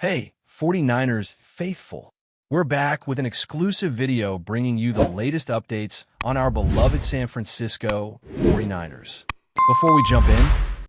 Hey, 49ers faithful. We're back with an exclusive video bringing you the latest updates on our beloved San Francisco 49ers. Before we jump in,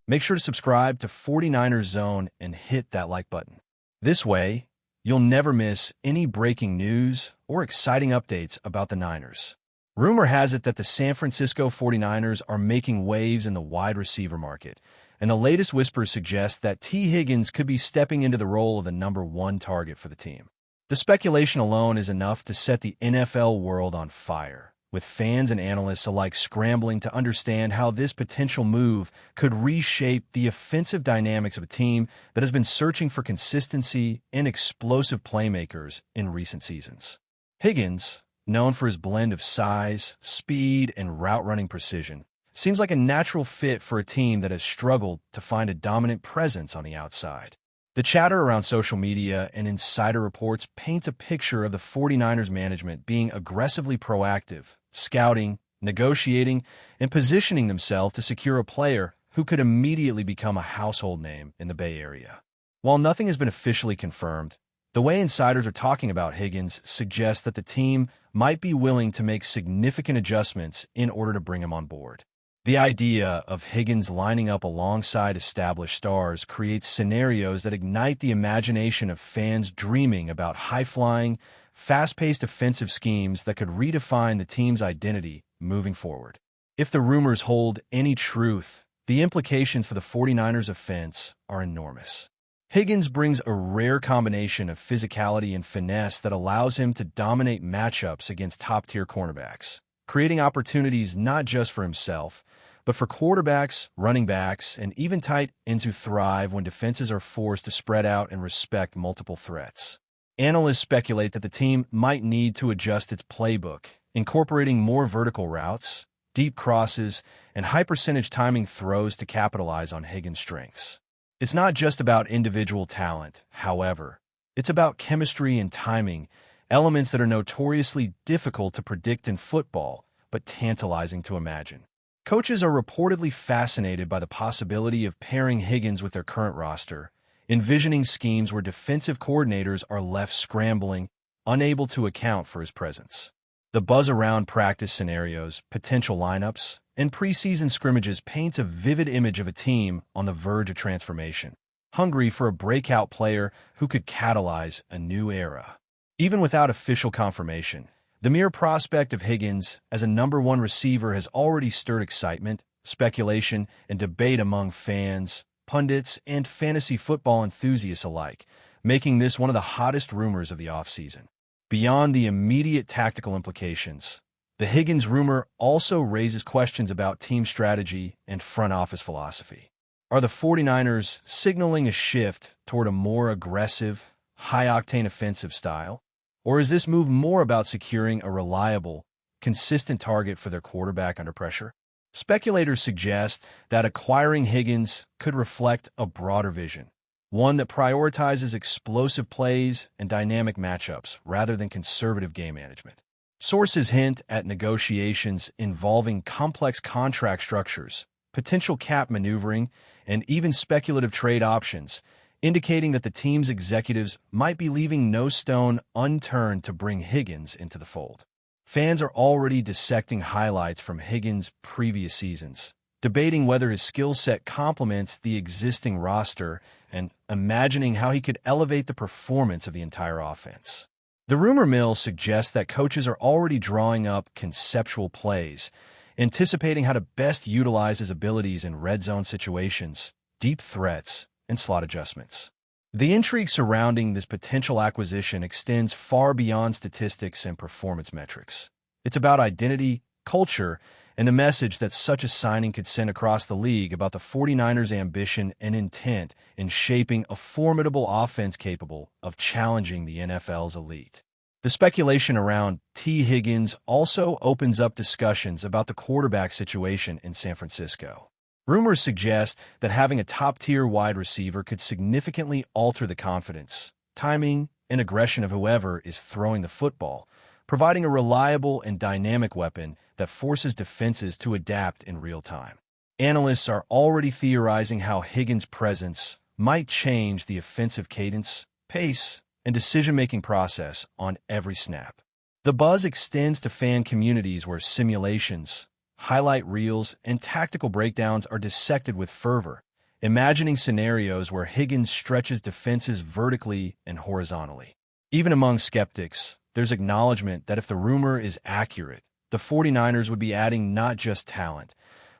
make sure to subscribe to 49ers Zone and hit that like button. This way, you'll never miss any breaking news or exciting updates about the Niners. Rumor has it that the San Francisco 49ers are making waves in the wide receiver market, and the latest whispers suggest that Higgins could be stepping into the role of the #1 target for the team. The speculation alone is enough to set the NFL world on fire, with fans and analysts alike scrambling to understand how this potential move could reshape the offensive dynamics of a team that has been searching for consistency and explosive playmakers in recent seasons. Higgins, known for his blend of size, speed, and route-running precision, seems like a natural fit for a team that has struggled to find a dominant presence on the outside. The chatter around social media and insider reports paints a picture of the 49ers management being aggressively proactive, scouting, negotiating, and positioning themselves to secure a player who could immediately become a household name in the Bay Area. While nothing has been officially confirmed, the way insiders are talking about Higgins suggests that the team might be willing to make significant adjustments in order to bring him on board. The idea of Higgins lining up alongside established stars creates scenarios that ignite the imagination of fans dreaming about high-flying, fast-paced offensive schemes that could redefine the team's identity moving forward. If the rumors hold any truth, the implications for the 49ers offense are enormous. Higgins brings a rare combination of physicality and finesse that allows him to dominate matchups against top-tier cornerbacks, creating opportunities not just for himself, but for quarterbacks, running backs, and even tight ends who thrive when defenses are forced to spread out and respect multiple threats. Analysts speculate that the team might need to adjust its playbook, incorporating more vertical routes, deep crosses, and high-percentage timing throws to capitalize on Higgins' strengths. It's not just about individual talent, however. It's about chemistry and timing, elements that are notoriously difficult to predict in football, but tantalizing to imagine. Coaches are reportedly fascinated by the possibility of pairing Higgins with their current roster, envisioning schemes where defensive coordinators are left scrambling, unable to account for his presence. The buzz around practice scenarios, potential lineups, and preseason scrimmages paints a vivid image of a team on the verge of transformation, hungry for a breakout player who could catalyze a new era. Even without official confirmation, the mere prospect of Higgins as a #1 receiver has already stirred excitement, speculation, and debate among fans, pundits, and fantasy football enthusiasts alike, making this one of the hottest rumors of the offseason. Beyond the immediate tactical implications, the Higgins rumor also raises questions about team strategy and front office philosophy. Are the 49ers signaling a shift toward a more aggressive, high-octane offensive style? Or is this move more about securing a reliable, consistent target for their quarterback under pressure? Speculators suggest that acquiring Higgins could reflect a broader vision, one that prioritizes explosive plays and dynamic matchups rather than conservative game management. Sources hint at negotiations involving complex contract structures, potential cap maneuvering, and even speculative trade options, indicating that the team's executives might be leaving no stone unturned to bring Higgins into the fold. Fans are already dissecting highlights from Higgins' previous seasons, debating whether his skill set complements the existing roster and imagining how he could elevate the performance of the entire offense. The rumor mill suggests that coaches are already drawing up conceptual plays, anticipating how to best utilize his abilities in red zone situations, deep threats, and slot adjustments. The intrigue surrounding this potential acquisition extends far beyond statistics and performance metrics. It's about identity, culture, and the message that such a signing could send across the league about the 49ers' ambition and intent in shaping a formidable offense capable of challenging the NFL's elite. The speculation around Higgins also opens up discussions about the quarterback situation in San Francisco. Rumors suggest that having a top-tier wide receiver could significantly alter the confidence, timing, and aggression of whoever is throwing the football, providing a reliable and dynamic weapon that forces defenses to adapt in real time. Analysts are already theorizing how Higgins' presence might change the offensive cadence, pace, and decision-making process on every snap. The buzz extends to fan communities where simulations, highlight reels, and tactical breakdowns are dissected with fervor, imagining scenarios where Higgins stretches defenses vertically and horizontally. Even among skeptics, there's acknowledgement that if the rumor is accurate, the 49ers would be adding not just talent,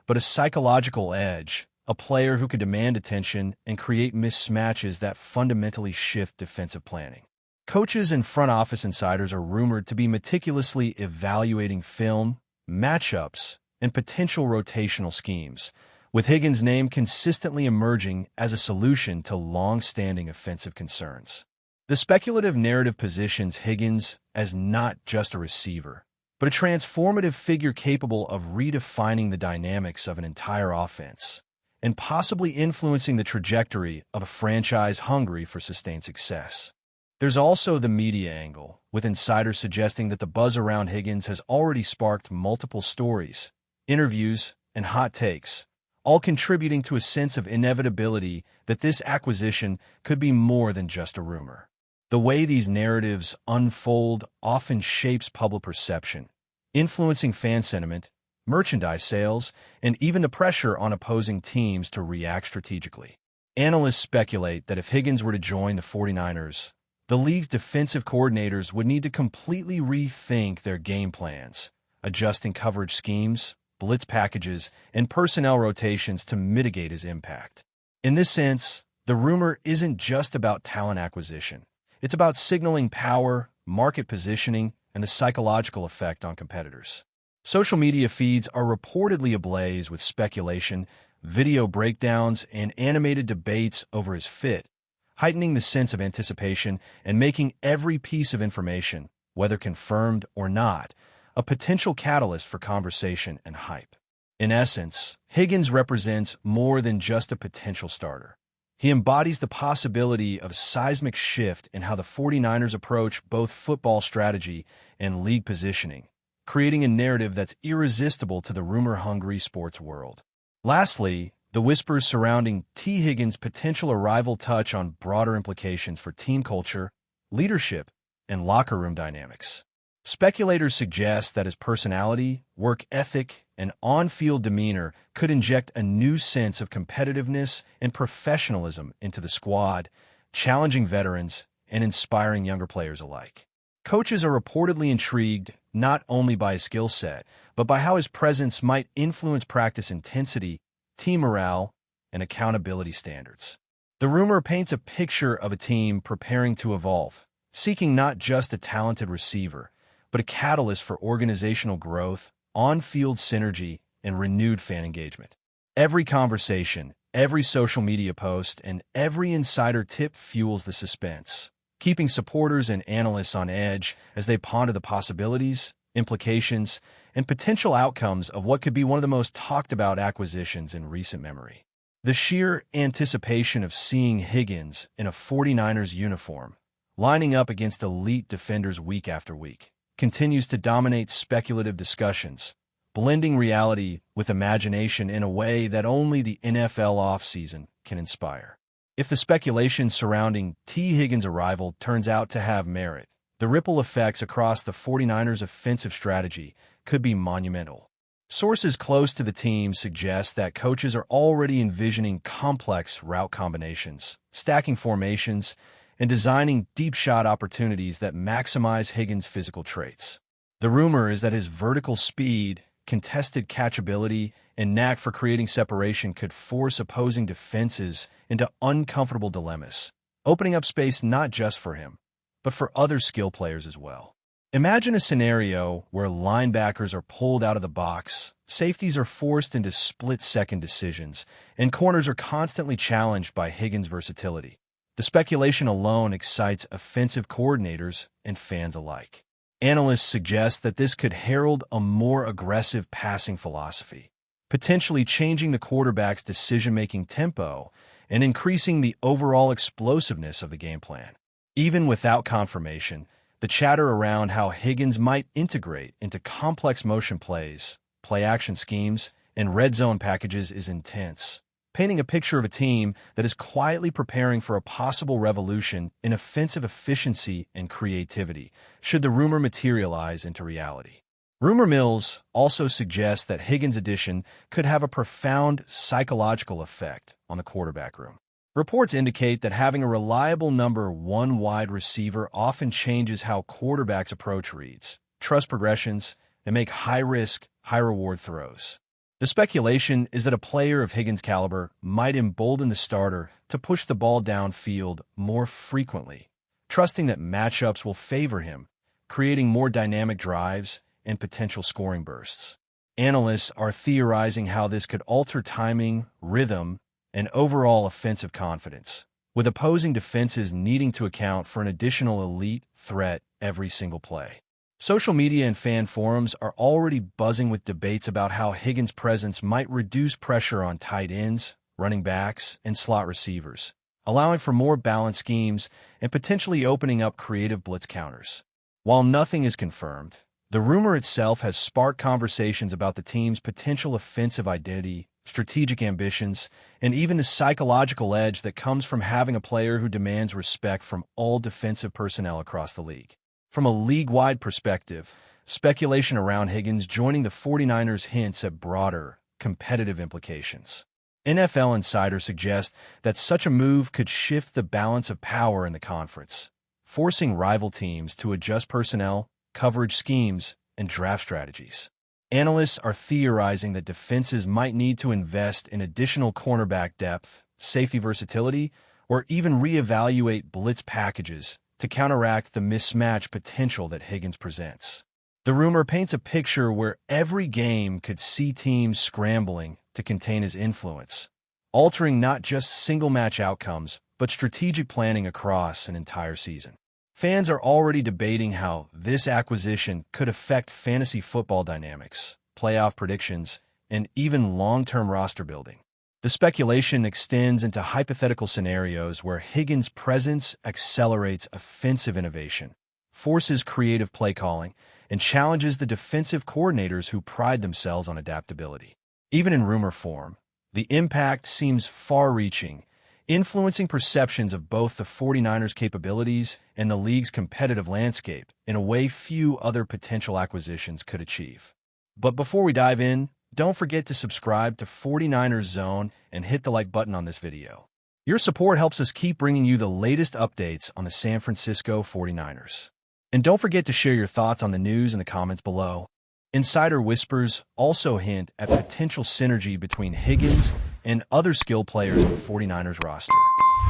but a psychological edge, a player who could demand attention and create mismatches that fundamentally shift defensive planning. Coaches and front office insiders are rumored to be meticulously evaluating film, matchups, and potential rotational schemes, with Higgins' name consistently emerging as a solution to long-standing offensive concerns. The speculative narrative positions Higgins as not just a receiver, but a transformative figure capable of redefining the dynamics of an entire offense and possibly influencing the trajectory of a franchise hungry for sustained success. There's also the media angle, with insiders suggesting that the buzz around Higgins has already sparked multiple stories, interviews, and hot takes, all contributing to a sense of inevitability that this acquisition could be more than just a rumor. The way these narratives unfold often shapes public perception, influencing fan sentiment, merchandise sales, and even the pressure on opposing teams to react strategically. Analysts speculate that if Higgins were to join the 49ers, the league's defensive coordinators would need to completely rethink their game plans, adjusting coverage schemes, blitz packages, and personnel rotations to mitigate his impact. In this sense, the rumor isn't just about talent acquisition. It's about signaling power, market positioning, and the psychological effect on competitors. Social media feeds are reportedly ablaze with speculation, video breakdowns, and animated debates over his fit, heightening the sense of anticipation and making every piece of information, whether confirmed or not, a potential catalyst for conversation and hype. In essence, Higgins represents more than just a potential starter. He embodies the possibility of a seismic shift in how the 49ers approach both football strategy and league positioning, creating a narrative that's irresistible to the rumor-hungry sports world. Lastly, the whispers surrounding T. Higgins' potential arrival touch on broader implications for team culture, leadership, and locker room dynamics. Speculators suggest that his personality, work ethic, and on-field demeanor could inject a new sense of competitiveness and professionalism into the squad, challenging veterans and inspiring younger players alike. Coaches are reportedly intrigued not only by his skill set, but by how his presence might influence practice intensity, team morale, and accountability standards. The rumor paints a picture of a team preparing to evolve, seeking not just a talented receiver, but a catalyst for organizational growth, on-field synergy, and renewed fan engagement. Every conversation, every social media post, and every insider tip fuels the suspense, keeping supporters and analysts on edge as they ponder the possibilities, implications, and potential outcomes of what could be one of the most talked-about acquisitions in recent memory. The sheer anticipation of seeing Higgins in a 49ers uniform, lining up against elite defenders week after week, continues to dominate speculative discussions, blending reality with imagination in a way that only the NFL offseason can inspire. If the speculation surrounding T. Higgins' arrival turns out to have merit, the ripple effects across the 49ers' offensive strategy could be monumental. Sources close to the team suggest that coaches are already envisioning complex route combinations, stacking formations, and designing deep shot opportunities that maximize Higgins' physical traits. The rumor is that his vertical speed, contested catchability, and knack for creating separation could force opposing defenses into uncomfortable dilemmas, opening up space not just for him, but for other skill players as well. Imagine a scenario where linebackers are pulled out of the box, safeties are forced into split-second decisions, and corners are constantly challenged by Higgins' versatility. The speculation alone excites offensive coordinators and fans alike. Analysts suggest that this could herald a more aggressive passing philosophy, potentially changing the quarterback's decision-making tempo and increasing the overall explosiveness of the game plan. Even without confirmation, the chatter around how Higgins might integrate into complex motion plays, play-action schemes, and red zone packages is intense, painting a picture of a team that is quietly preparing for a possible revolution in offensive efficiency and creativity, should the rumor materialize into reality. Rumor mills also suggest that Higgins' addition could have a profound psychological effect on the quarterback room. Reports indicate that having a reliable number one wide receiver often changes how quarterbacks approach reads, trust progressions, and make high-risk, high-reward throws. The speculation is that a player of Higgins' caliber might embolden the starter to push the ball downfield more frequently, trusting that matchups will favor him, creating more dynamic drives and potential scoring bursts. Analysts are theorizing how this could alter timing, rhythm, and overall offensive confidence, with opposing defenses needing to account for an additional elite threat every single play. Social media and fan forums are already buzzing with debates about how Higgins' presence might reduce pressure on tight ends, running backs, and slot receivers, allowing for more balanced schemes and potentially opening up creative blitz counters. While nothing is confirmed, the rumor itself has sparked conversations about the team's potential offensive identity, strategic ambitions, and even the psychological edge that comes from having a player who demands respect from all defensive personnel across the league. From a league-wide perspective, speculation around Higgins joining the 49ers hints at broader, competitive implications. NFL insiders suggest that such a move could shift the balance of power in the conference, forcing rival teams to adjust personnel, coverage schemes, and draft strategies. Analysts are theorizing that defenses might need to invest in additional cornerback depth, safety versatility, or even reevaluate blitz packages to counteract the mismatch potential that Higgins presents. The rumor paints a picture where every game could see teams scrambling to contain his influence, altering not just single-match outcomes, but strategic planning across an entire season. Fans are already debating how this acquisition could affect fantasy football dynamics, playoff predictions, and even long-term roster building. The speculation extends into hypothetical scenarios where Higgins' presence accelerates offensive innovation, forces creative play calling, and challenges the defensive coordinators who pride themselves on adaptability. Even in rumor form, the impact seems far-reaching, influencing perceptions of both the 49ers' capabilities and the league's competitive landscape in a way few other potential acquisitions could achieve. But before we dive in, don't forget to subscribe to 49ers Zone and hit the like button on this video. Your support helps us keep bringing you the latest updates on the San Francisco 49ers. And don't forget to share your thoughts on the news in the comments below. Insider whispers also hint at potential synergy between Higgins and other skilled players on the 49ers roster.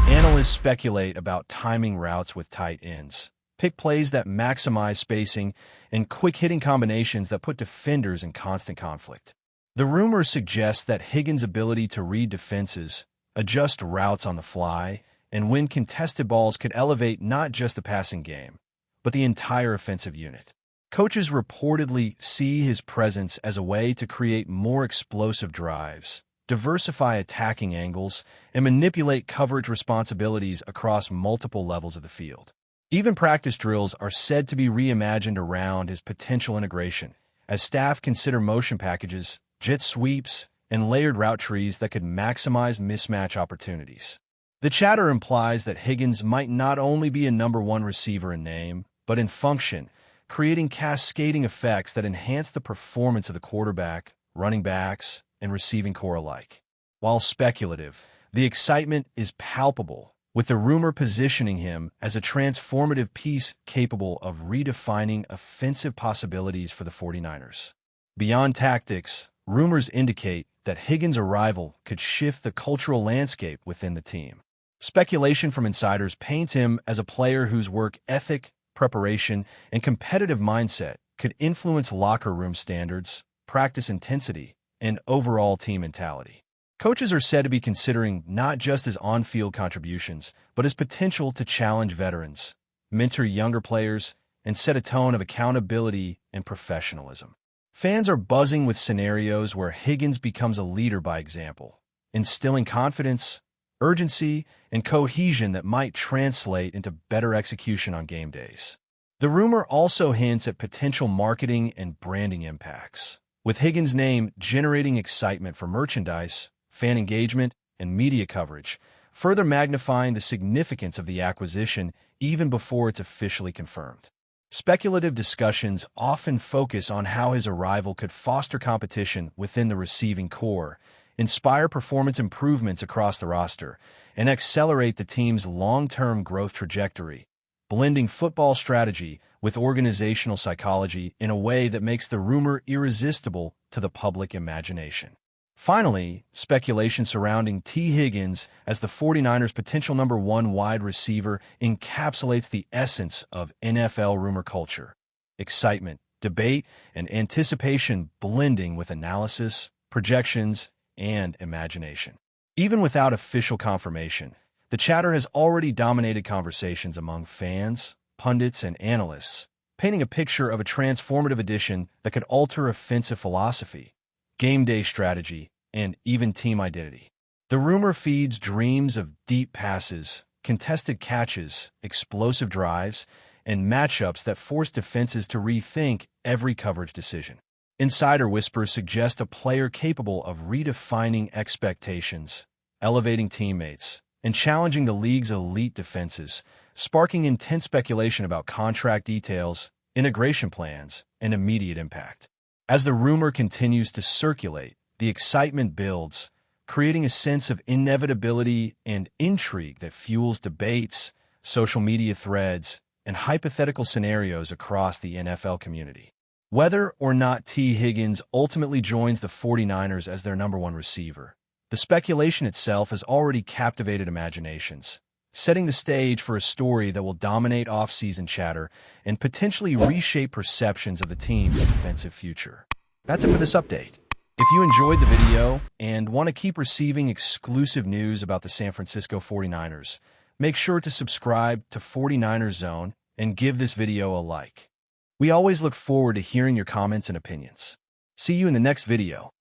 Analysts speculate about timing routes with tight ends, pick plays that maximize spacing, and quick-hitting combinations that put defenders in constant conflict. The rumors suggest that Higgins' ability to read defenses, adjust routes on the fly, and win contested balls could elevate not just the passing game, but the entire offensive unit. Coaches reportedly see his presence as a way to create more explosive drives, diversify attacking angles, and manipulate coverage responsibilities across multiple levels of the field. Even practice drills are said to be reimagined around his potential integration, as staff consider motion packages, jet sweeps, and layered route trees that could maximize mismatch opportunities. The chatter implies that Higgins might not only be a number one receiver in name, but in function, creating cascading effects that enhance the performance of the quarterback, running backs, and receiving core alike. While speculative, the excitement is palpable, with the rumor positioning him as a transformative piece capable of redefining offensive possibilities for the 49ers. Beyond tactics, rumors indicate that Higgins' arrival could shift the cultural landscape within the team. Speculation from insiders paints him as a player whose work ethic, preparation, and competitive mindset could influence locker room standards, practice intensity, and overall team mentality. Coaches are said to be considering not just his on-field contributions, but his potential to challenge veterans, mentor younger players, and set a tone of accountability and professionalism. Fans are buzzing with scenarios where Higgins becomes a leader by example, instilling confidence, urgency, and cohesion that might translate into better execution on game days. The rumor also hints at potential marketing and branding impacts, with Higgins' name generating excitement for merchandise, fan engagement, and media coverage, further magnifying the significance of the acquisition even before it's officially confirmed. Speculative discussions often focus on how his arrival could foster competition within the receiving corps, inspire performance improvements across the roster, and accelerate the team's long-term growth trajectory, blending football strategy with organizational psychology in a way that makes the rumor irresistible to the public imagination. Finally, speculation surrounding T. Higgins as the 49ers' potential number one wide receiver encapsulates the essence of NFL rumor culture: excitement, debate, and anticipation blending with analysis, projections, and imagination. Even without official confirmation, the chatter has already dominated conversations among fans, pundits, and analysts, painting a picture of a transformative addition that could alter offensive philosophy, game day strategy, and even team identity. The rumor feeds dreams of deep passes, contested catches, explosive drives, and matchups that force defenses to rethink every coverage decision. Insider whispers suggest a player capable of redefining expectations, elevating teammates, and challenging the league's elite defenses, sparking intense speculation about contract details, integration plans, and immediate impact. As the rumor continues to circulate, the excitement builds, creating a sense of inevitability and intrigue that fuels debates, social media threads, and hypothetical scenarios across the NFL community. Whether or not T. Higgins ultimately joins the 49ers as their number one receiver, the speculation itself has already captivated imaginations, setting the stage for a story that will dominate off-season chatter and potentially reshape perceptions of the team's defensive future. That's it for this update. If you enjoyed the video and want to keep receiving exclusive news about the San Francisco 49ers, make sure to subscribe to 49ers Zone and give this video a like. We always look forward to hearing your comments and opinions. See you in the next video.